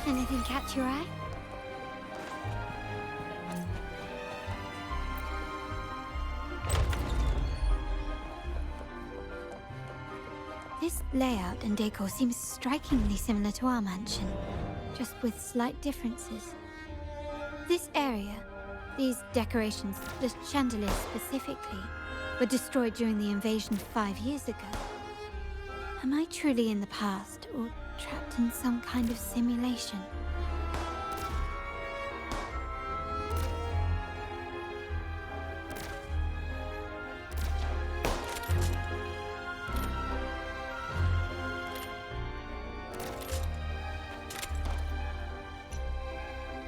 Anything catch your eye? This layout and decor seems strikingly similar to our mansion, just with slight differences. This area, these decorations, the chandeliers specifically, were destroyed during the invasion 5 years ago. Am I truly in the past, or trapped in some kind of simulation?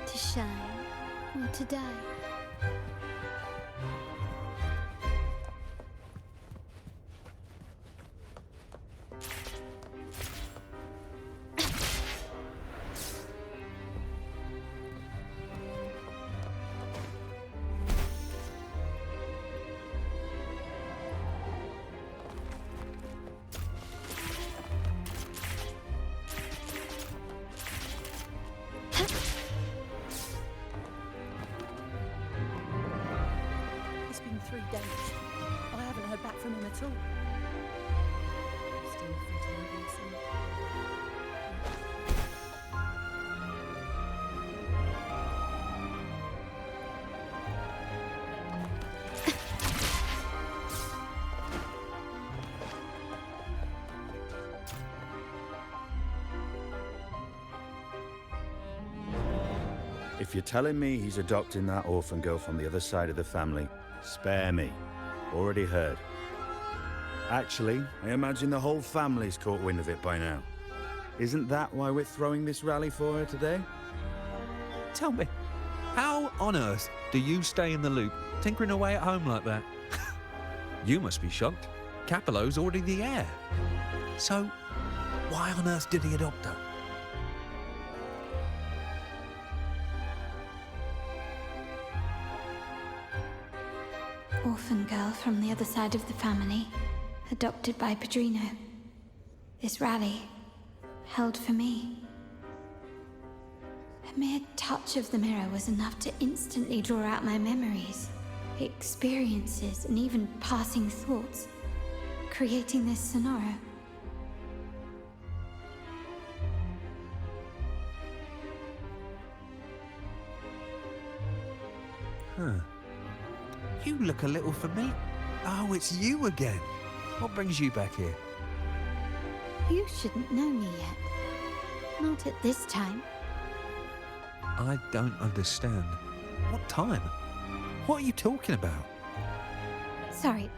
To shine, or to die? It's been 3 days. I haven't heard back from him at all. Still free to leave him some. If you're telling me he's adopting that orphan girl from the other side of the family, spare me. Already heard. Actually, I imagine the whole family's caught wind of it by now. Isn't that why we're throwing this rally for her today? Tell me, how on earth do you stay in the loop, tinkering away at home like that? You must be shocked. Capello's already the heir. So, why on earth did he adopt her? Orphan girl from the other side of the family, adopted by Padrino. This rally, held for me. A mere touch of the mirror was enough to instantly draw out my memories, experiences, and even passing thoughts, creating this scenario. Huh. You look a little familiar. Oh, it's you again. What brings you back here? You shouldn't know me yet. Not at this time. I don't understand. What time? What are you talking about? Sorry,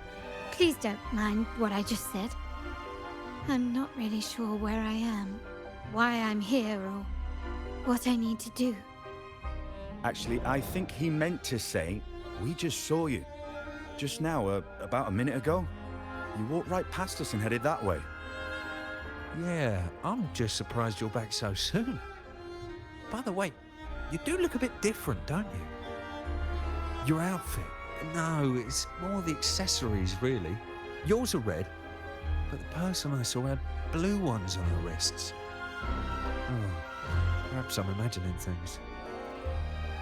please don't mind what I just said. I'm not really sure where I am, why I'm here, or what I need to do. Actually, I think he meant to say, we just saw you. Just now, about a minute ago. You walked right past us and headed that way. Yeah, I'm just surprised you're back so soon. By the way, you do look a bit different, don't you? Your outfit. No, it's more the accessories, really. Yours are red, but the person I saw had blue ones on her wrists. Oh, perhaps I'm imagining things.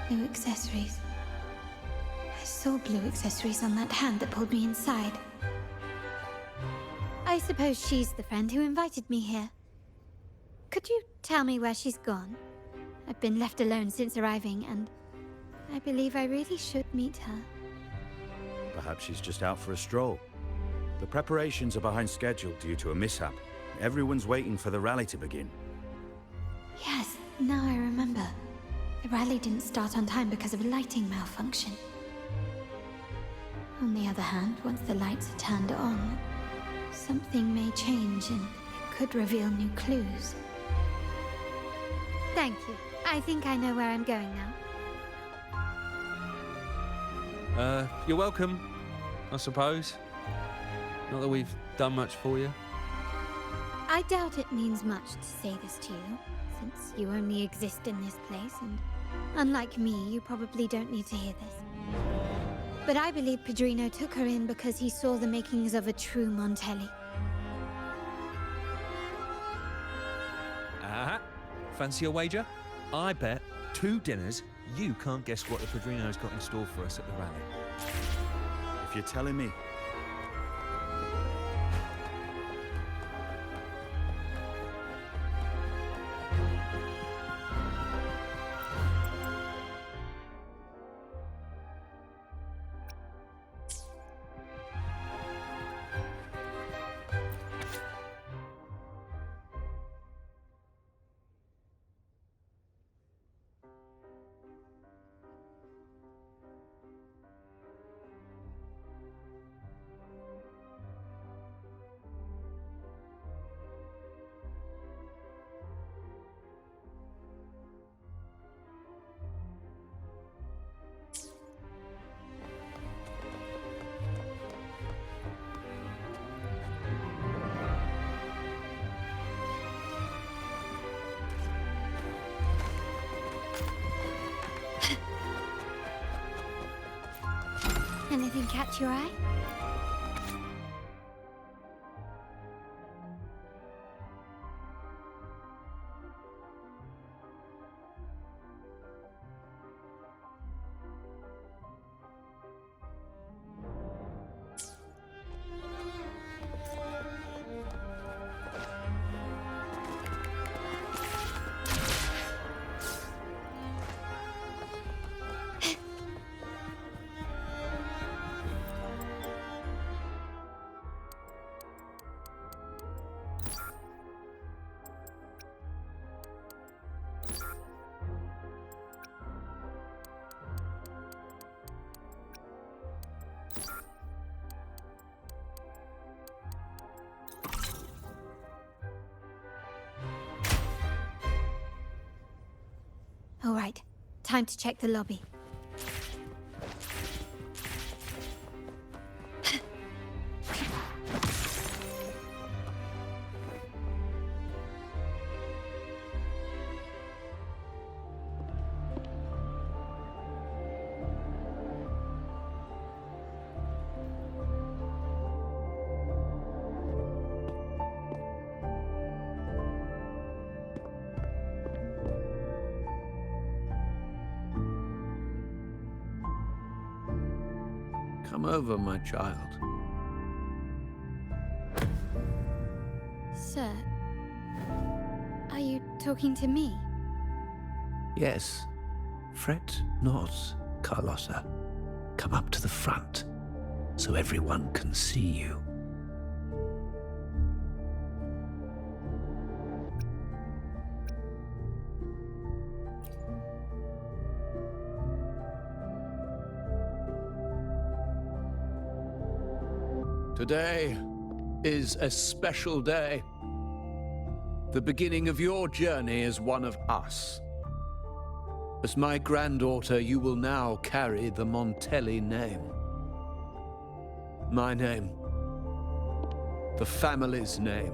Blue accessories. I saw blue accessories on that hand that pulled me inside. I suppose she's the friend who invited me here. Could you tell me where she's gone? I've been left alone since arriving, and I believe I really should meet her. Perhaps she's just out for a stroll. The preparations are behind schedule due to a mishap. Everyone's waiting for the rally to begin. Yes, now I remember. The rally didn't start on time because of a lighting malfunction. On the other hand, once the lights are turned on, something may change and it could reveal new clues. Thank you. I think I know where I'm going now. You're welcome, I suppose. Not that we've done much for you. I doubt it means much to say this to you, since you only exist in this place, and unlike me, you probably don't need to hear this. But I believe Padrino took her in because he saw the makings of a true Montelli. Fancy a wager? I bet 2 dinners you can't guess what the Padrino's got in store for us at the rally. If you're telling me. Anything catch your eye? All right, time to check the lobby. Come over, my child. Sir, are you talking to me? Yes. Fret not, Carlotta. Come up to the front, so everyone can see you. Today is a special day. The beginning of your journey as one of us. As my granddaughter, you will now carry the Montelli name. My name. The family's name.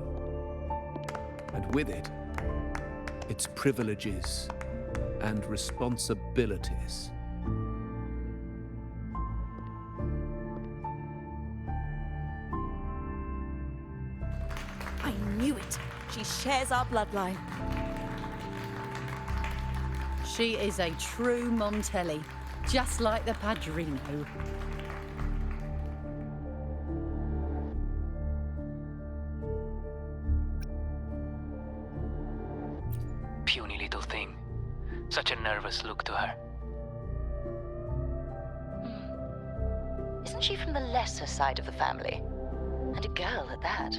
And with it, its privileges and responsibilities. I knew it. She shares our bloodline. She is a true Montelli, just like the Padrino. Puny little thing. Such a nervous look to her. Isn't she from the lesser side of the family? And a girl at that.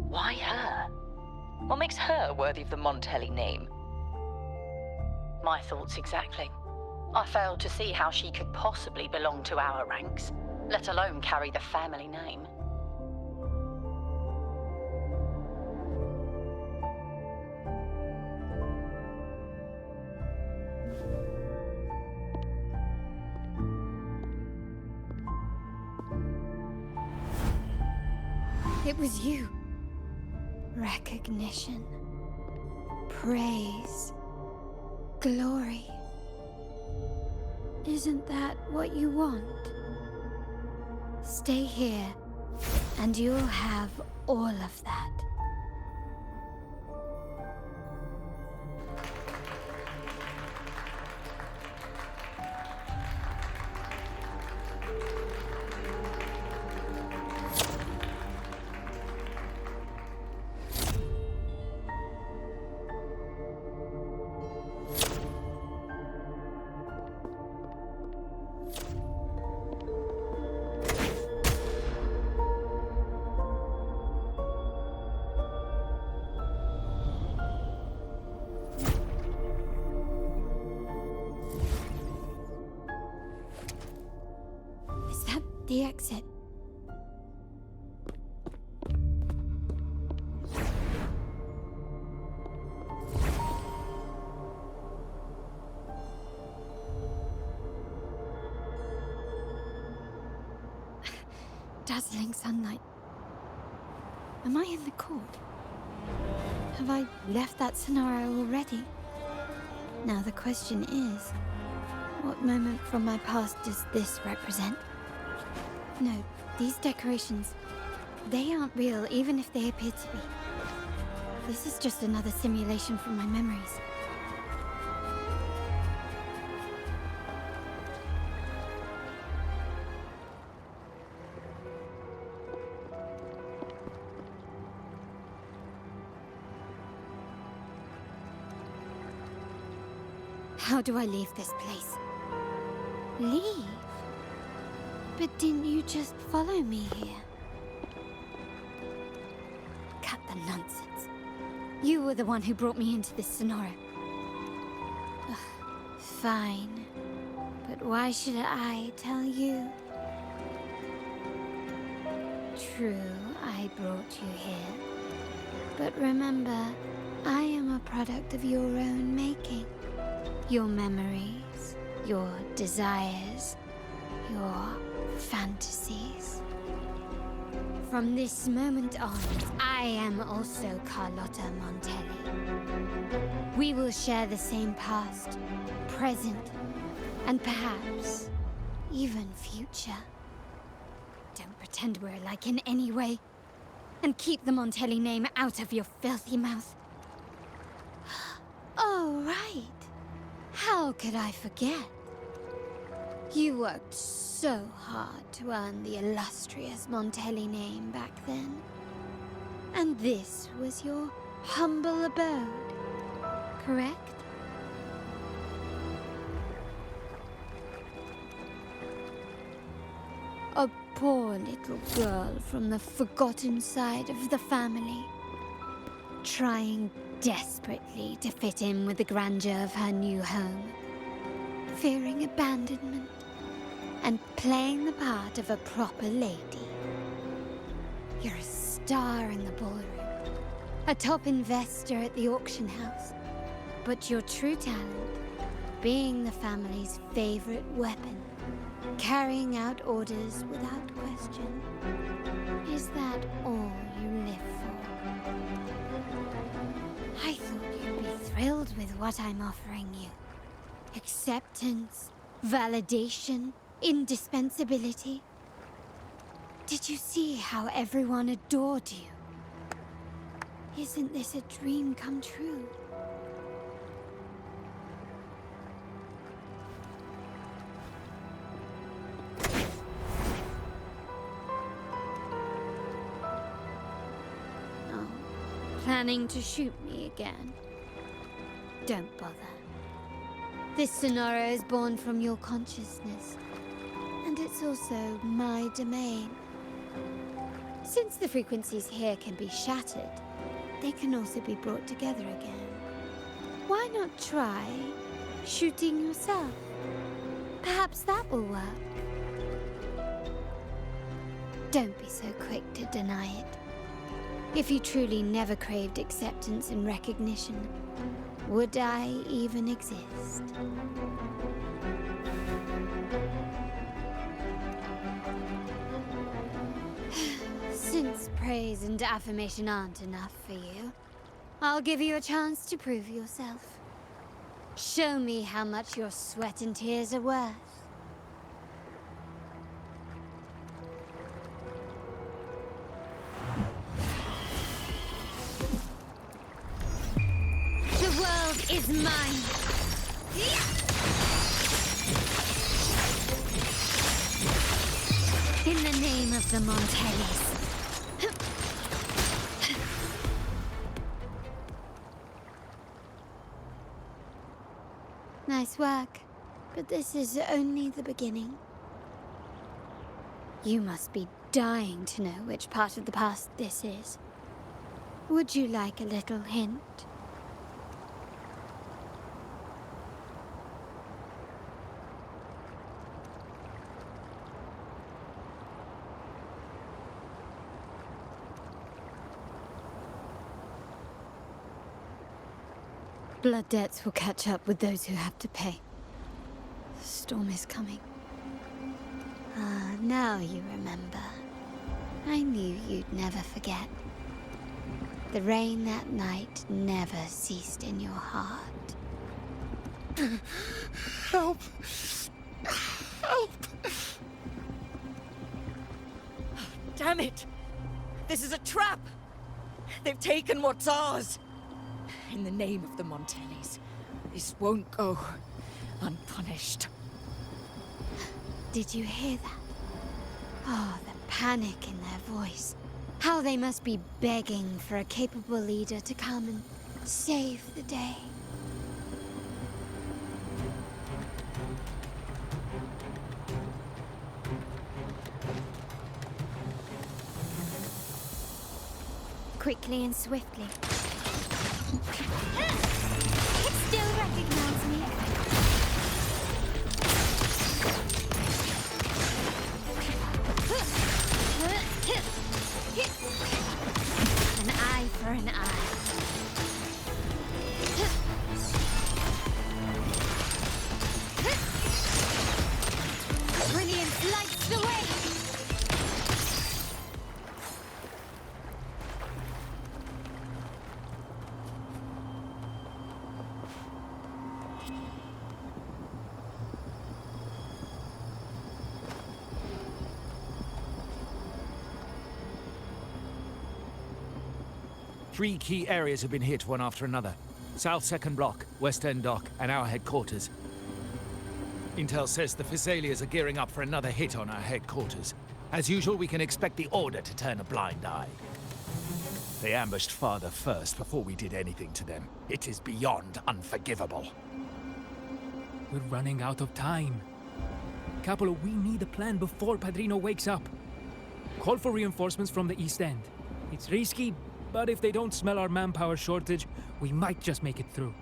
Why her? What makes her worthy of the Montelli name? My thoughts exactly. I failed to see how she could possibly belong to our ranks, let alone carry the family name. It was you. Recognition. Praise. Glory. Isn't that what you want? Stay here, and you'll have all of that. the exit. Dazzling sunlight. Am I in the court? Have I left that scenario already? Now the question is, what moment from my past does this represent? No, these decorations, they aren't real even if they appear to be. This is just another simulation from my memories. How do I leave this place? Leave? But didn't you just follow me here? Cut the nonsense. You were the one who brought me into this scenario. Ugh, fine. But why should I tell you? True, I brought you here. But remember, I am a product of your own making. Your memories, your desires, your fantasies. From this moment on, I am also Carlotta Montelli. We will share the same past, present, and perhaps even future. Don't pretend we're alike in any way, and keep the Montelli name out of your filthy mouth. Oh, right. How could I forget? You worked so hard to earn the illustrious Montelli name back then. And this was your humble abode, correct? A poor little girl from the forgotten side of the family, trying desperately to fit in with the grandeur of her new home, fearing abandonment, and playing the part of a proper lady. You're a star in the ballroom, a top investor at the auction house, but your true talent, being the family's favorite weapon, carrying out orders without question. Is that all you live for? I thought you'd be thrilled with what I'm offering you. Acceptance, validation, indispensability. Did you see how everyone adored you? Isn't this a dream come true? Planning to shoot me again? Don't bother. This scenario is born from your consciousness, and it's also my domain. Since the frequencies here can be shattered, they can also be brought together again. Why not try shooting yourself? Perhaps that will work. Don't be so quick to deny it. If you truly never craved acceptance and recognition, would I even exist? Since praise and affirmation aren't enough for you, I'll give you a chance to prove yourself. Show me how much your sweat and tears are worth. Is mine. In the name of the Montellis. Nice work, but this is only the beginning. You must be dying to know which part of the past this is. Would you like a little hint? Blood debts will catch up with those who have to pay. The storm is coming. Ah, now you remember. I knew you'd never forget. The rain that night never ceased in your heart. Help! Help! Damn it! This is a trap! They've taken what's ours! In the name of the Montellis, this won't go unpunished. Did you hear that? Oh, the panic in their voice. How they must be begging for a capable leader to come and save the day. Quickly and swiftly. It still recognizes me. An eye for an eye. Brilliance lights the way. 3 key areas have been hit one after another. South 2nd Block, West End Dock, and our headquarters. Intel says the Thessalians are gearing up for another hit on our headquarters. As usual, we can expect the Order to turn a blind eye. They ambushed Father first before we did anything to them. It is beyond unforgivable. We're running out of time. Capolo, we need a plan before Padrino wakes up. Call for reinforcements from the East End. It's risky, but if they don't smell our manpower shortage, we might just make it through.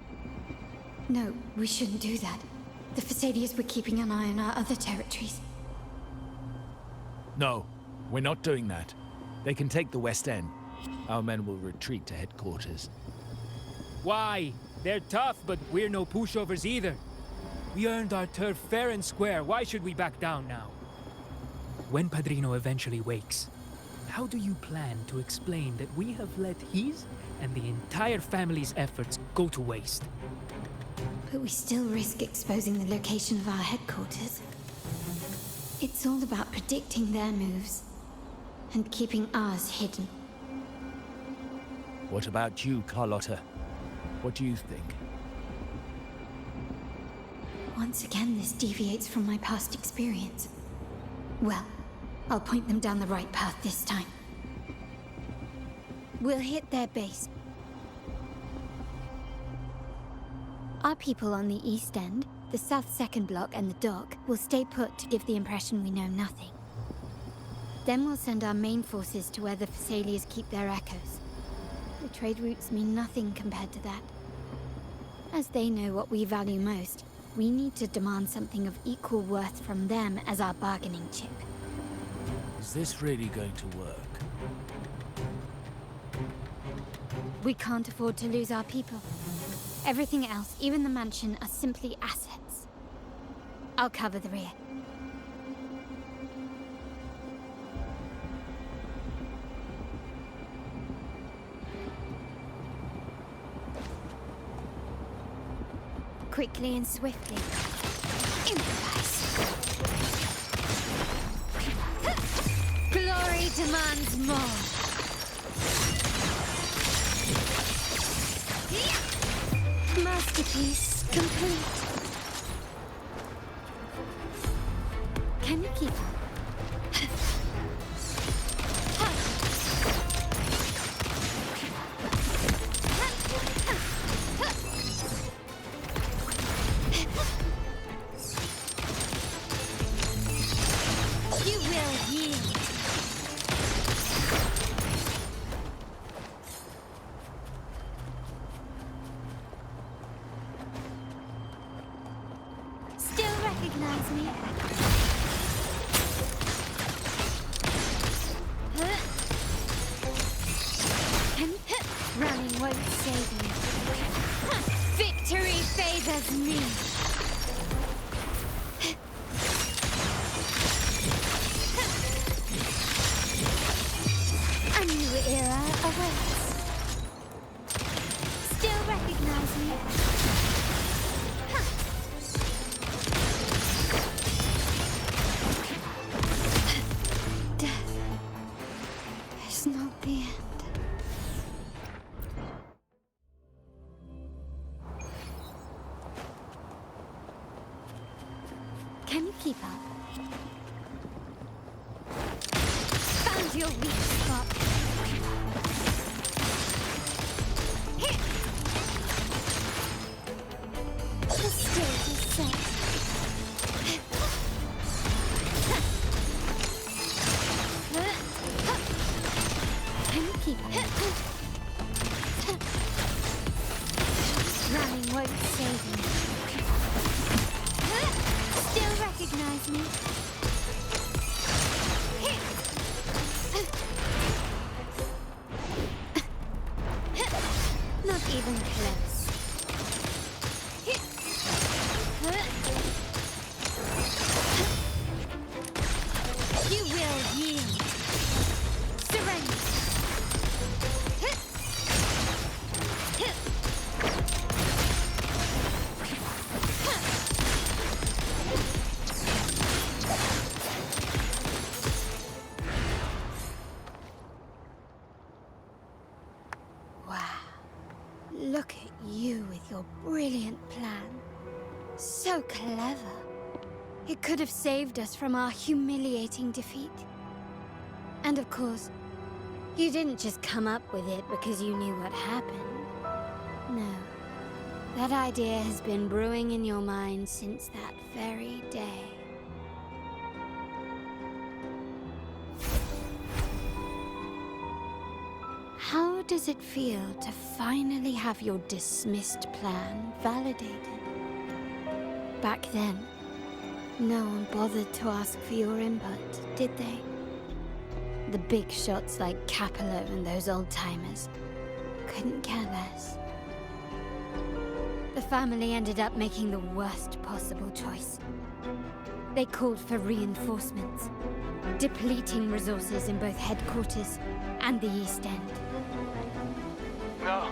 No, we shouldn't do that. The Thessalians were keeping an eye on our other territories. No, we're not doing that. They can take the West End. Our men will retreat to headquarters. Why? They're tough, but we're no pushovers either. We earned our turf fair and square. Why should we back down now? When Padrino eventually wakes, how do you plan to explain that we have let his and the entire family's efforts go to waste? But we still risk exposing the location of our headquarters. It's all about predicting their moves and keeping ours hidden. What about you, Carlotta? What do you think? Once again, this deviates from my past experience. Well, I'll point them down the right path this time. We'll hit their base. Our people on the East End, the South 2nd Block and the Dock will stay put to give the impression we know nothing. Then we'll send our main forces to where the Thessalians keep their echoes. The trade routes mean nothing compared to that. As they know what we value most, we need to demand something of equal worth from them as our bargaining chip. Is this really going to work? We can't afford to lose our people. Everything else, even the mansion, are simply assets. I'll cover the rear. Quickly and swiftly. Improvise. Glory demands more. Masterpiece complete. Can you keep up? You will yield. Still recognize me? Death is not the end. Can you keep up? Found your weak spot. The stage is set. Can you keep up? Running won't save me. Still recognize me? Not even close. You will yield. Surrender. Wow. Look at you with your brilliant plan. So clever. It could have saved us from our humiliating defeat. And of course, you didn't just come up with it because you knew what happened. No. That idea has been brewing in your mind since that very day. How does it feel to finally have your dismissed plan validated? Back then, no one bothered to ask for your input, did they? The big shots like Capello and those old-timers couldn't care less. The family ended up making the worst possible choice. They called for reinforcements, depleting resources in both headquarters and the East End. No.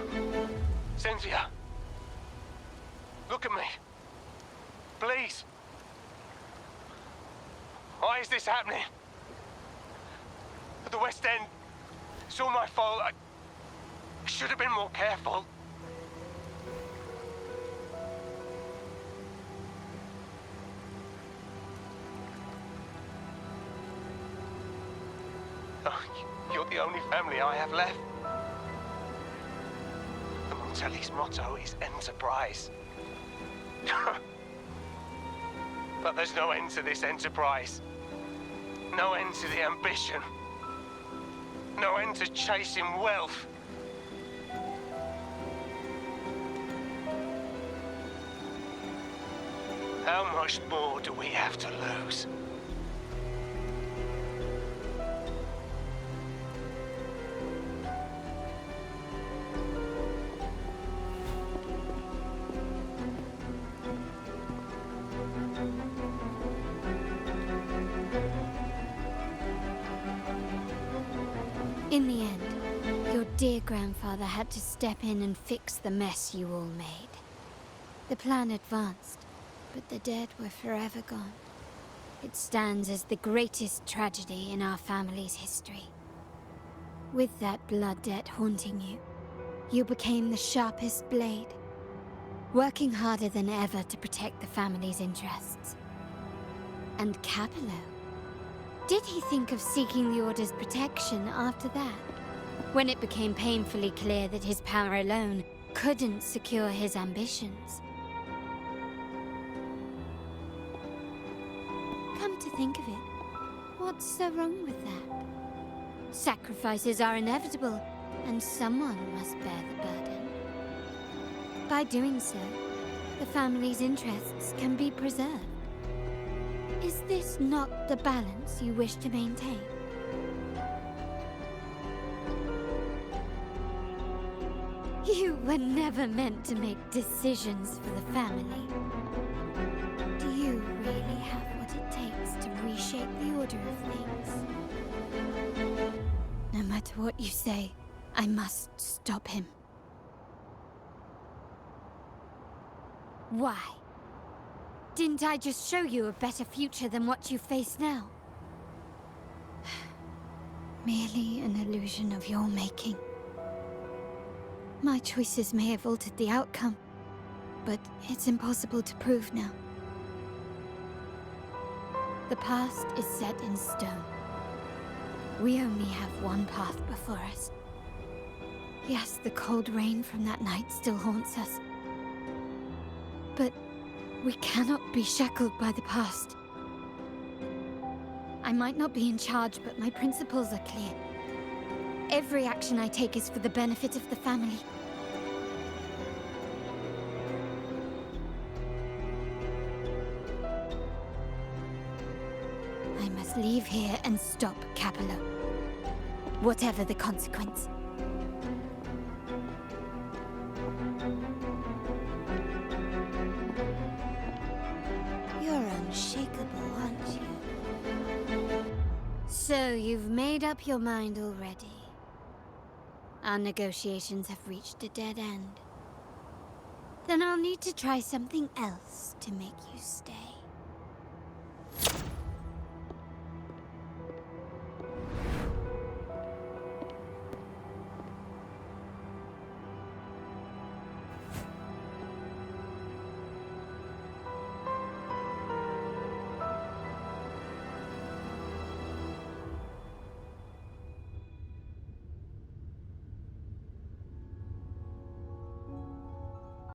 Cynthia. Look at me. Please. Why is this happening? At the West End. It's all my fault. I should have been more careful. Oh, you're the only family I have left. The Montelli's motto is enterprise. But there's no end to this enterprise. No end to the ambition. No end to chasing wealth. How much more do we have to lose? In the end, your dear grandfather had to step in and fix the mess you all made. The plan advanced, but the dead were forever gone. It stands as the greatest tragedy in our family's history. With that blood debt haunting you, you became the sharpest blade, working harder than ever to protect the family's interests. And Capello? Did he think of seeking the Order's protection after that? When it became painfully clear that his power alone couldn't secure his ambitions. Come to think of it, what's so wrong with that? Sacrifices are inevitable, and someone must bear the burden. By doing so, the family's interests can be preserved. Is this not the balance you wish to maintain? You were never meant to make decisions for the family. Do you really have what it takes to reshape the order of things? No matter what you say, I must stop him. Why? Didn't I just show you a better future than what you face now? Merely an illusion of your making. My choices may have altered the outcome, but it's impossible to prove now. The past is set in stone. We only have one path before us. Yes, the cold rain from that night still haunts us. But we cannot be shackled by the past. I might not be in charge, but my principles are clear. Every action I take is for the benefit of the family. I must leave here and stop Capello. Whatever the consequence. You're unshakable, aren't you? So you've made up your mind already. Our negotiations have reached a dead end. Then I'll need to try something else to make you stay.